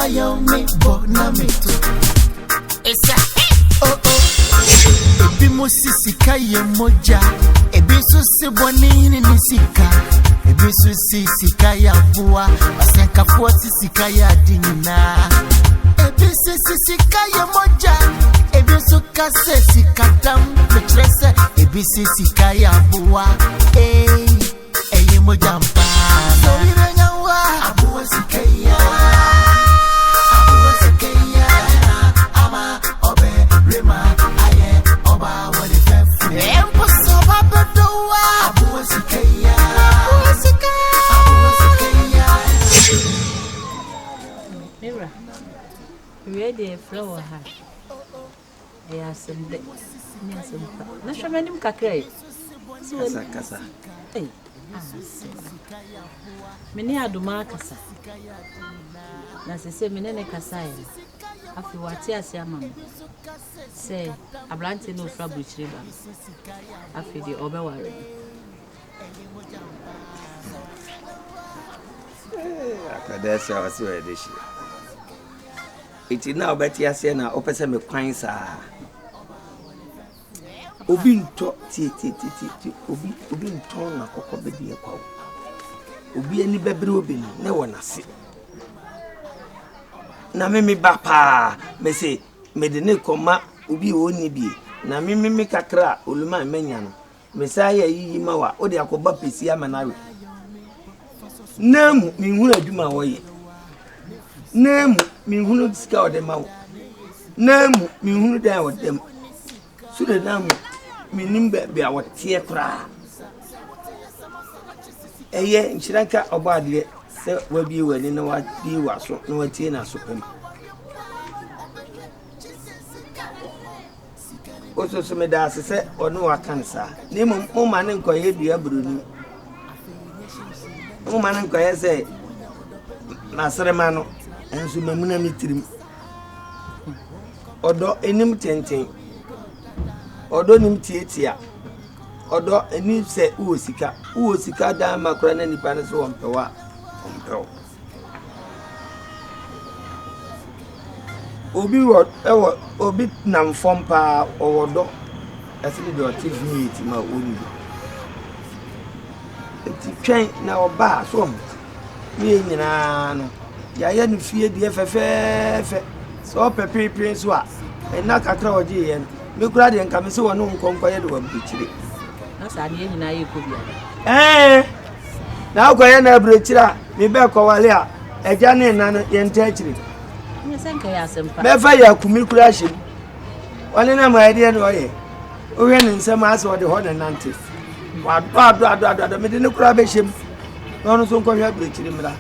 lion me bona me to. It's a oh oh. Ebi mo sisika ye moja. Ebi so se boni ni sika. Ebi so sisika ya Aboa. Asenka fo sisika ya dinina. Ebi so sisika ye moja. Ebi so kase sika dam metrese. Ebi so sisika ya Aboa. Eye moja mpa. So ibenya wa Aboa sika ya. Aboa sika ya. Ama obe rema aye oba wale fefu. Empo soba bedowa. Aboa sika ya. Aboa sika. Aboa sika ya. Mira, we dey flower ha. Ya sembe. Ni asempa. Na shoma nim kakrai. Kasa. Eh. Meni aduma kasa. Na sese menene kasa ya. Afi wati ase amam. Se ablante no fra buchiri ba. Afi di obeware. Akadesi awasi wa edishi. Iti na obeti ase na opese me kwan saa. Obi nto ti obi nto na kokko bedi ekwa. Obi ani bebre obi na wonase. Na mimi bapa me se me de ne koma obi oni bi na mimi kakra oluma menya no me say yi mawa o de akoba pesi amanawe. Namu mi hunu adwuma woye. Namu mi hunu sika ode mawo. Namu mi hunu dan wodem. So de namu mi nimbe bia wotie kra. Eye nchiranka obade se wabi wani na wadi waso na watie na so pem. Oso so me da se ono wakansa. Ni mo mane nkoye dua bruni. Mo mane nkoye se masrema no enso mamuna mitirim. Odo enim tenten. Odo nim tietia. Odo eni se uwo sika da makura na nipa ne so wonpewa ompew. Obi nam fompa owodo asili de activity ma oni. Eti twen na oba so m. Ni nyina no ya no fie de fefefe so pepepe so a na kakra oje ye no me kura de nka me se wono nkonko ye de wabuchire. Na sa de nyina ye ko bia. Na akoye na abuchira me be ko wale a eja ne na no ye nta achire. Ni senka ya sempa. Me fa ya kumi kura hye. Wale na ma ide no ye. O hwe ne nsem ase o de ho na nante. Wa do me de ne kura be hyem. No so nko hwe abuchire mra.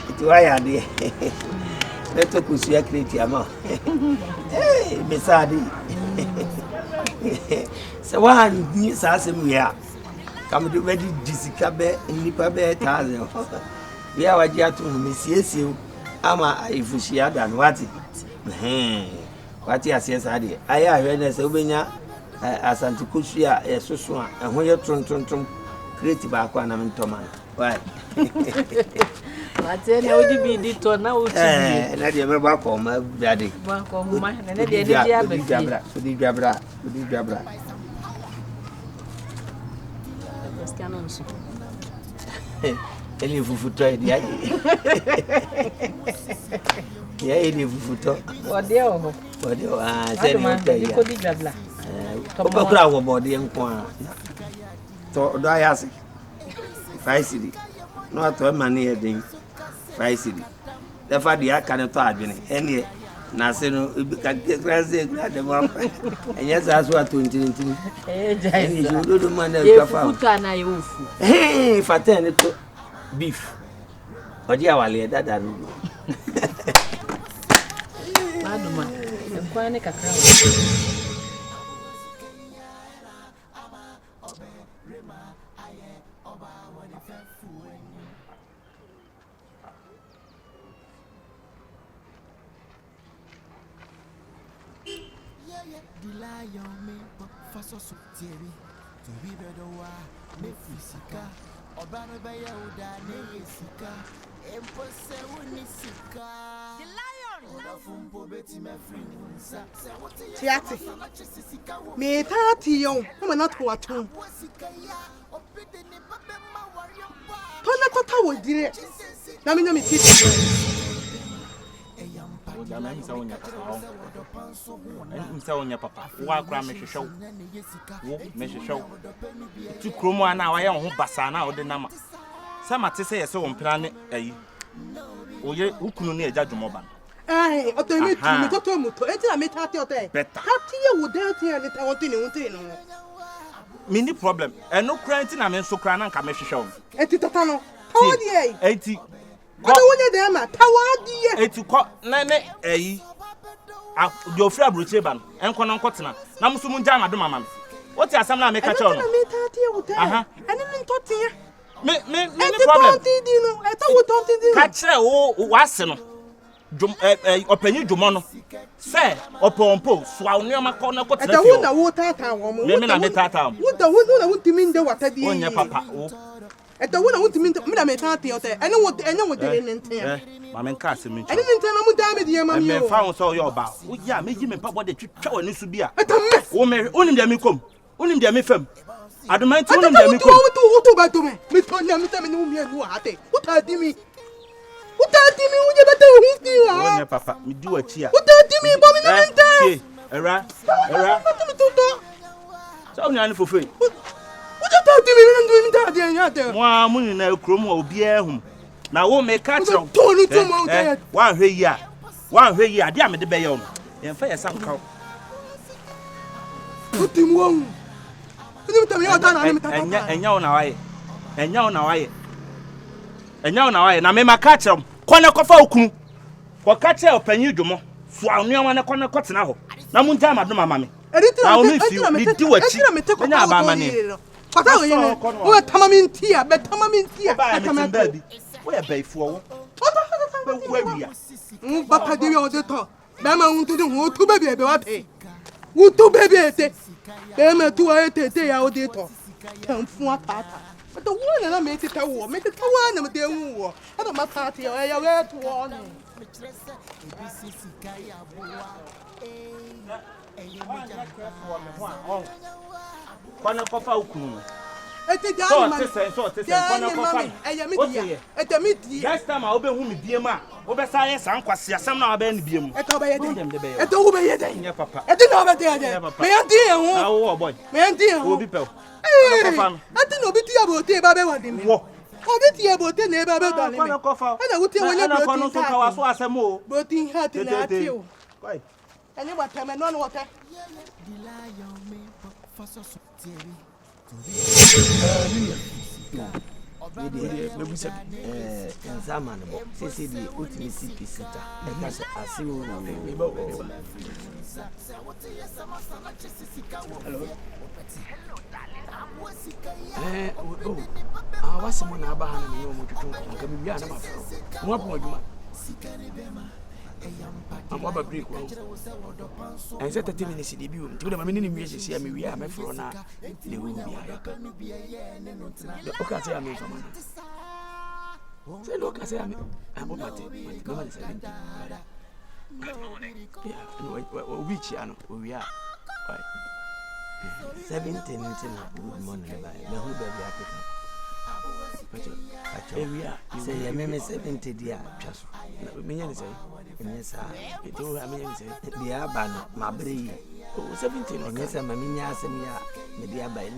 Iti wa ya de. Leto kusia kreti ama. Besadi. Se wa ni sa asem ya. Kam de wedi disika be nipa be 1000. Ya Agyakoo me siesie ama ifushi ada no wati. Wati asiesa de. Aya hwe na se obenya Asante kusua esoso a ehwo ye trontonton kreti ba kwa na mentoma. Why? Matene odi bi di to na o ti bi. Na de me ba ko ma biade. Ba ko ma na de de dia ba fi. Odi dwabra. Cristiano nso. Ele fufuto edi ayi. Ya ele fufuto. Ode o. Se ni o te ya. Ko di dwabla. O ba kura wo bode nko a. To do ayase. Faisidi. No ato ma ne edin. Faisidi. Da fa dia kan to adwene. Ene na se no ka krase na de ma. Enya sa so ato ntintin. Jai. Eni jodo ma na ka fa. Futa na ye ofu. Fatene to beef. Oje awale dada no. Maduma. Kwa ne kakra. Tiati. Me tati yo. I'm not watching. Tona tota wo dire. Na me nyame titi. Ya na msa wonya papa. Msa wonya papa. Wa kra me hwehwew. Wo me hwehwew. Tu kromo ana wa ye ho basa na wo de nama. Sama te se yese wo mpena ne ayi. Oye ukunu ne agya dwomoba. Ai, oto me tu me toto muto. Enti na me tati oto. Tati ye wo de ati ya leta wonti no. Mini problem. No kra enti na me nso kra na nka me hwehwew. Enti tata no. Tawadi ai. Enti Ada wonya de ma tawadi ye. Enti ko na ne ayi. De ofri abrochire ba no. Enko no nkotena. Na muso mu nja mado mama me. What asam na me ka cho no. Na me tati ye wo de. Ani ni ntotia. Me problem. Ka kire wo wase no. Opanyi dwomo no. Se opompo so awonioma ko na kotena fi. Eta wo tata wo mo. Me na me tata mo. Wo na wuntimi nde watadi. Onya papa wo. Eta wo na wuntimi me na me tata ote. Ene wo de nenten. Ma men ka asemi ncho. Ene nenten na mu da me de ma mi o. Me fa won so yo ba. Wo ya meji me papa de twetwa wani su bia. Eta me. Wo me onim de me kom. Onim de me fam. Adumanti onim de me kom. Wo ba to me. Me to na me ta me no mi anu ate. Wo ta di mi. Utati mi unye bata uhiti wa. Onye papa, mi di wachi a. Utati mi bo mi na nta. Okay, era. Utati mi tuto. So onye ani fofe. Utati mi nta de anya de. Mo a mu ni na ekrom wa obi ehum. Na wo me ka kiro. Toni to mo de. Wan hwe yi a. Wan hwe yi a de a me de be ye no. Yen fa ye sanka. Utimu won. Ni mta me ota na ni mta. Enya wo na waye. Enya wo na waye. Enya na waye na me maka kire kone kofa okunu ko ka kire opanyi dwomo so anuama ne kone kotena ho na mu nja amado mama me na me fi mi di wachi enya aba mane kota wo yene wo tama mi ntia be tama mi ntia tama baby wo ya baifu wo wo awia papa de yo de to be ma untu de ho tu baby be wa pe wo tu baby ete be ma tu wa ete ya o de to tamfu atata. But the one that made it a war, make it one of the war. I don't my party, I wear to one. Kwana kofa okunu. Eti jani so kwana kofa. Eti miti. Next time I obe hu me biem a, obe sa ye san kwase asem na obe ne biem. Eti obe ye den. Eti obe ye den. Nye papa. Eti na obe den. Me enti ho. Na wo boy. Me enti ho. Obi pe. Ati no biti abote ba be wade me. Wo. Obi ti abote na e ba be dale me. Kwana kofa. Ana wuti wonya brotin. Ana so ka waso asem o. Brotin hat na ati o. Kai. Eni wa teme no no wote. Nzama bo sisi di utimi sipita ekase asiwo hello wasi mo na aba ha na yo mo tutu nka bi bia na mafro mo apo adwuma I'm about break. I said 30 minutes in the view. To the minute we see me, we are my friend. They will be okay, say I'm from. Say, look, I say I'm about it. Which we are 17 good morning. The whole baby African. Say, I'm 70 dear. Just me, say. Yes, it will have the Abano, my bree. 17 or yes, I'm a miniasemia, media by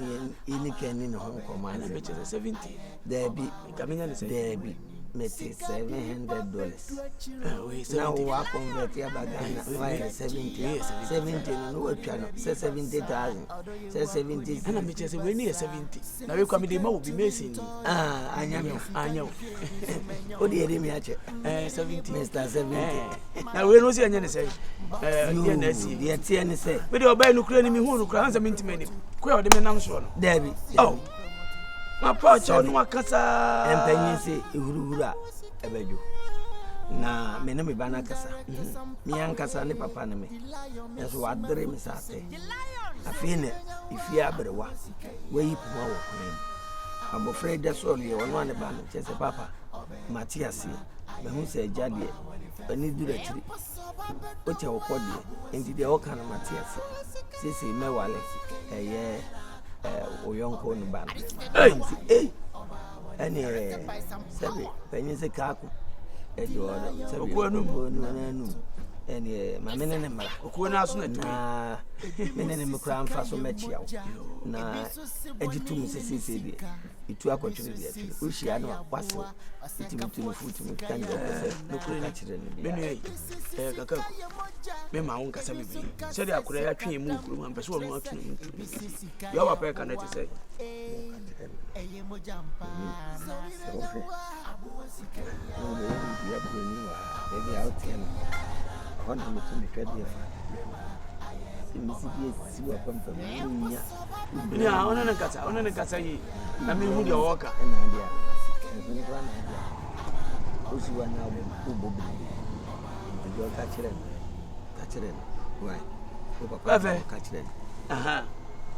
any can in Hong Kong, and which is 70. There be coming and say, there be $700. Now, walk on the Tiabagana, 70 years, 17, no channel, says 70,000, says 70, and I'm just when near 70. Now you come in the will be missing. I know. Oh, dear, 70, Mr. 70. Now we don't see any say, dear Tian say, but you're by Ukraine, who crowns them into many. Queer the men, Debbie. Oh. My pouch on Wakasa and Penny Urura Ebeju. Na menemi banakasa. Miankasa ni papa na me. Yeso wadre mi sate. Afine ifi abrewa. We yipu ma wo kwen. Abofre de so le wono ne ba no chese papa. Matthias, but who said Jadi, and you do the tree. What your body, into the old kind of Matthias. Sissy Mewale, a year, or young corn band. Hey, any Sabi, when you say Kaku, and you are no. And my men and my men crown fast so much. Na Educative CCD. It will continue. We shall not pass it to foot me. Can you catch it? Many my own Casabi said I could actually move and pursue more to me. You are a can say. Maybe out here. I want to be fed here. Yeah, on a cassa, I mean, who your walker and idea. Who's one now? Who catch it? Why? Catch it. Aha.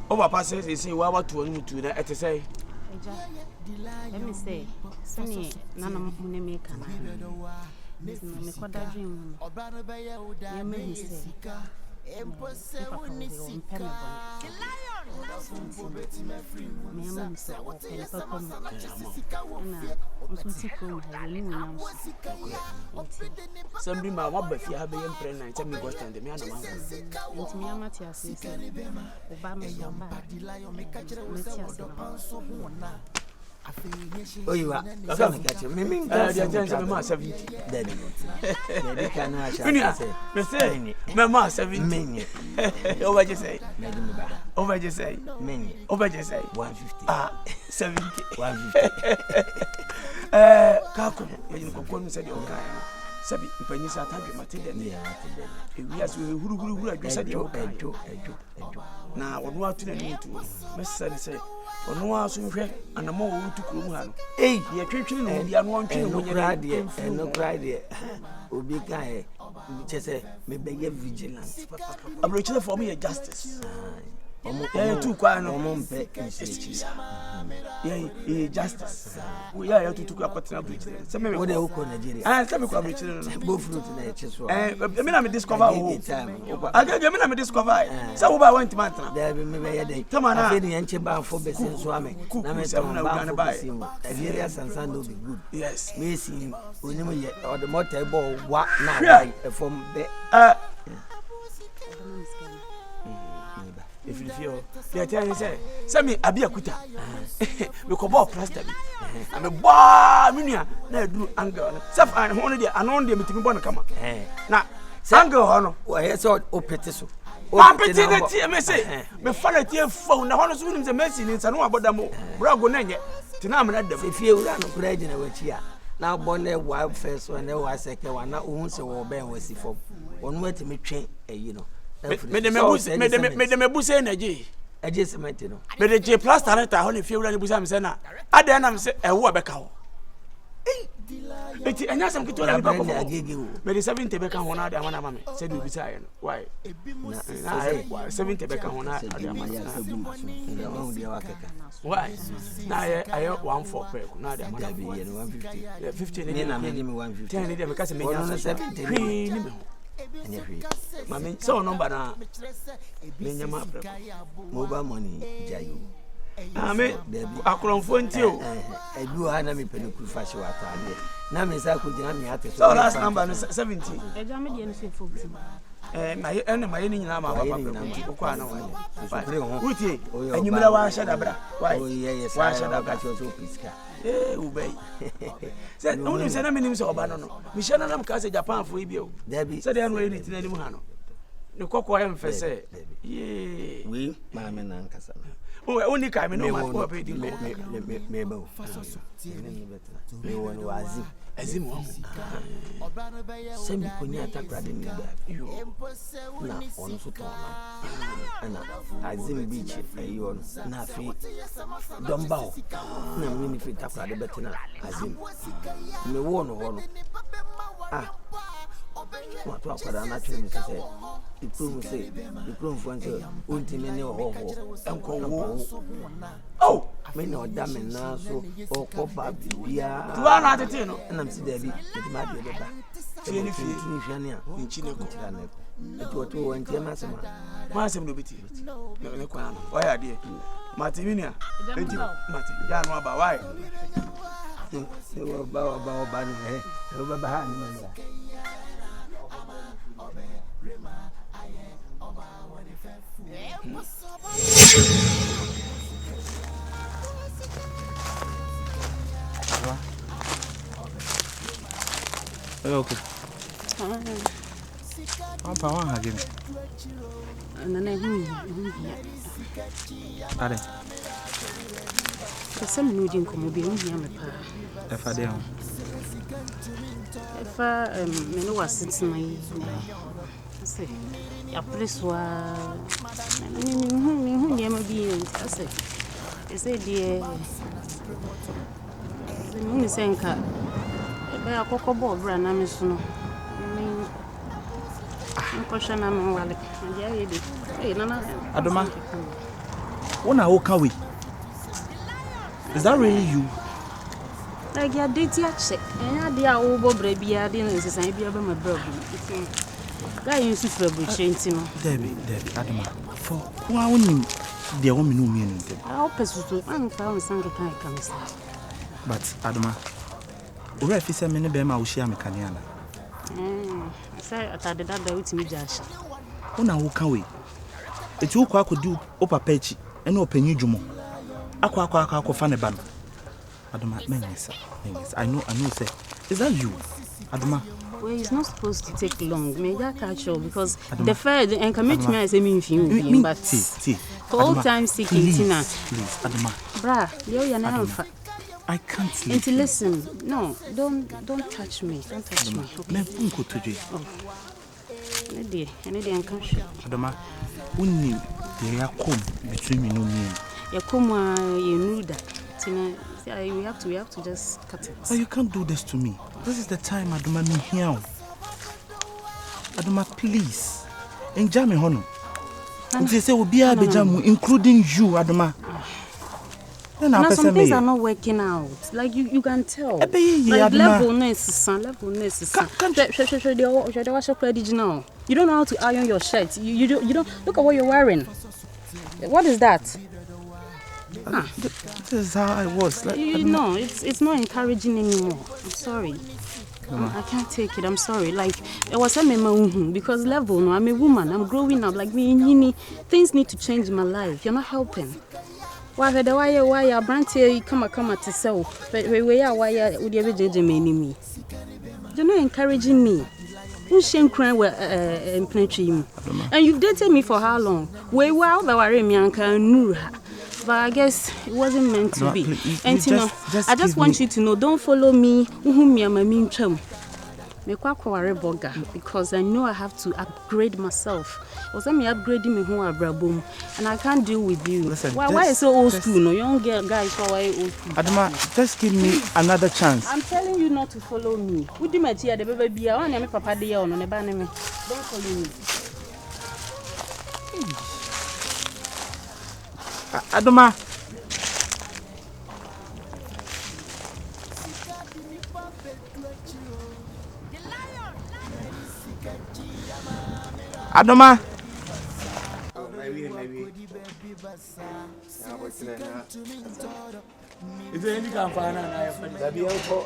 Over passes is see what to do that to say. Let me say, Sunny, none of Munemi can. Me kwada dream. Ya me say. Somebody my what but you have been pregnant tell me what stand me and me Matthias Obama oh, you are. Catch me. Me, my 70. Daddy. Daddy can I say, Mamma 70. Over just say, over just say, over just say, 150. Ah, 70. 150. Kaku, you can say your kind. Sabi, when you start having material, yes, we said your ejo. Now, what to the new to Mr. say. Ono aso hwe anamo wo tukuru mu ha no ye twetwene no bia no ntwe no nyira de no cry de obi kan chese me be vigilant abrochile for me justice tu kwa no mpe ye justice we ya tu tukuru apatna abrochile se me wo de uko Nigeria se me kwa abrochile no bo fruit na eche so me na me discover wo agaga me na me discover se wo ba want mantna there be me be ye dey tamana afi ni enche ba fo be senso ame na me tam ba fo be sim Nigeria sansan no be good yes me see onimu ye o de motor ball wa na why from be if you feel they tell you say me Agyakoo we ko ball plaster bi am ba menua na duru angle self and ho no dey anon dey mitimi bɔ no kama na angle ho no o ye so o pete so o pete na tie me say me fa na tie fo na ho no so nim say Messi ni nsa no abodam bro go na nye tina am na dam fie wura no kura gina wachi a na bɔ wa first one na wa second one na o hu se wo ben wasi fo onu atimi twen eyi no me de me buse na je aje cement no me de je plaster na ta ho ne fie wura ne busa me se na ada na me se ewo abeka ho eti anya sam kito na me bako me de 70 beka ho na ada amana ma me se de busa ye no why na 70 beka ho na ada amana na ho dia wakeka why na aye 14 pe na ada amana be ye no 150 50 ni na me de me 150 10 ni de me ka se me nya 70 ni me Mami, so number na menyama mobile money jayo. Ame akromfo ntio. Edu ha na me peneku fashi wa atade. Na me sa ko gina me ate so last number no 70. Eja me de no se 40. My ni nyina ma papa ko kwa na woni. Uti enyimira wa sha dabra. Why? Oh yes. Wa sha dabra cho so piska. Ubei. Say only say na menim say oba no no. Mi sha na nam ka say Japan fo ibi o. Debi. Say dey no any tin anim ha no. Ne kokko em fe say. Ye. We ma me na nkasa na. Oh, only kai me no ma ko be di me ba o. Me won wazi. Azim wo. Sembi ko ni atakra de ni ba. Yo. Na ono so to na. Ana azim beach ayo no. Na fi domba o. Na me ni fi takra de betina azim. Me wo no ho no. What akwada na twe me say ipromu say ipromu fo nse ontimi ne ho ho enko wo oh me no da me na so okoba bibia tu ana tete no na msi da bi me ma de beba fie ni hwane a nchi ne ko eto to wanti masema masem no beti me kwa no why ade mati minia enti mati ya no aba why se wo ba ni wo ba ha ni mania okay. Papa wan ha gini. Nana hu. Ade. Kasam no din ko mo bi hu ya me pa. Efa de ho. Efa me no wasitena yi. Ase. Ya preswa. Me hu ya ma bi ase. Ese die. Me senka. Ebe akoko bo bra na me so no. Adoma, wona woka we. Is that really you? Like ya date ya check. And ya wo bo bra bia de no sesan bia ba ma bra bu. Guy you see for bu change no. Debbie, Adoma. For who wonim de wo me no me ntem. I person to am fa on sang kan kan. But Adoma, ora fi se me ne be ma wo hia me kaniana. Say atade da with me jash. Wona woka we. Eti wo kwa akodi o papa echi ene opanyi dwumo. Akwa fa ne ba no. Adoma, menyesa. I know say. Is that you? Adoma. Well, it's not supposed to take long. Me ya catch up because Adoma, the fair and commit me as a mean but all time seeking Tina. Please, Adoma. Bra, you na I can't sleep. And listen, no, don't touch me. Don't touch me. Me unko toje. Oh. Any day I can't show. Adoma, unni there come between me no me. You come you knew that. Tina, we have to just cut it. But you can't do this to me. This is the time, Adoma, me here. Adoma, please. Enjoy me hono. They say we be abejamu, including you, Adoma. Now some things are not working out. Like you can tell. Like levelness. You don't know how to iron your shirt. You don't look at what you're wearing. What is that? This is how I was. Like, no, it's not encouraging anymore. I'm sorry. I can't take it. I'm sorry. Like it was a memo because level. No, I'm a woman. I'm growing up. Like me, things need to change in my life. You're not helping. Why a branch here come to sell? But why would you ever judge me? You're not encouraging me. You shame crying and penetrating. And you've dated me for how long? Way well, but I knew her. But I guess it wasn't meant to be. And you know, I just want you to know, don't follow me. Because I know I have to upgrade myself. Was me upgrading me who are brabum, and I can't deal with you. Listen, why is so old school? No, young guys, why old school? Adoma, just give me another chance. I'm telling you not to follow me. Would you match here? The baby, I want to make papa dear on the banner. Don't follow me. Adoma. Adoma. Is there any kind of that be for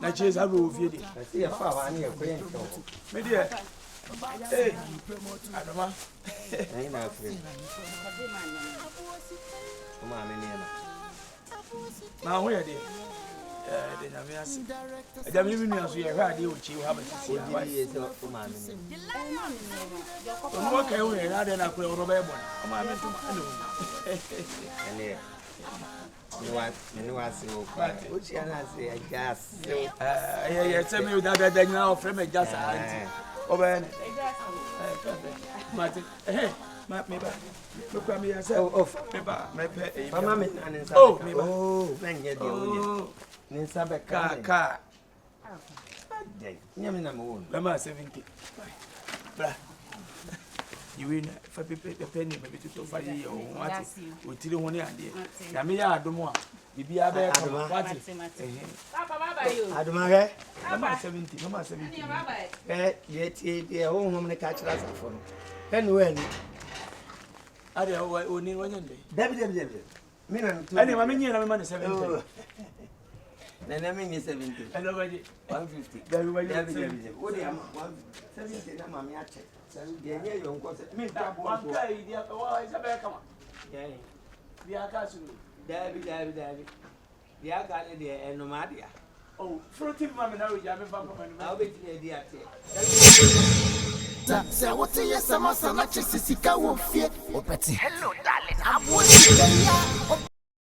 a chase? I will feed it. I see a far near friend. Media. Hey, Adama. I know. Come on, now where are they? I don't even know if you have a years of man. Okay, we are then I put over by one. Come on, and I say, which I say, gas. Yes, tell me that they now from a gas. Over Martin, hey, maybe. Look at me as oh, car. Yamina moon. Lama 70. You win for penny, maybe to 5 years or what? We tell you one idea. Yamia, Domoa, Bibi Abe, what? Adumare. Number 70, number 70. Yet, the old woman catch us for. And when I don't know only 1 day. David, Anyway, I mean, you're a 70. Then I mean 70. And already 150. David, What do you 170? I'm a match. Yeah, you won't go. Me, one day, the other one is a bear. Come on. Yeah, The Akasu. David. The Akan Twi and Nomadia. Oh, fruity mamma, now we have a bump. I'll be the idea. Say what yes, I'm a Sika will fear. Hello, darling. I want to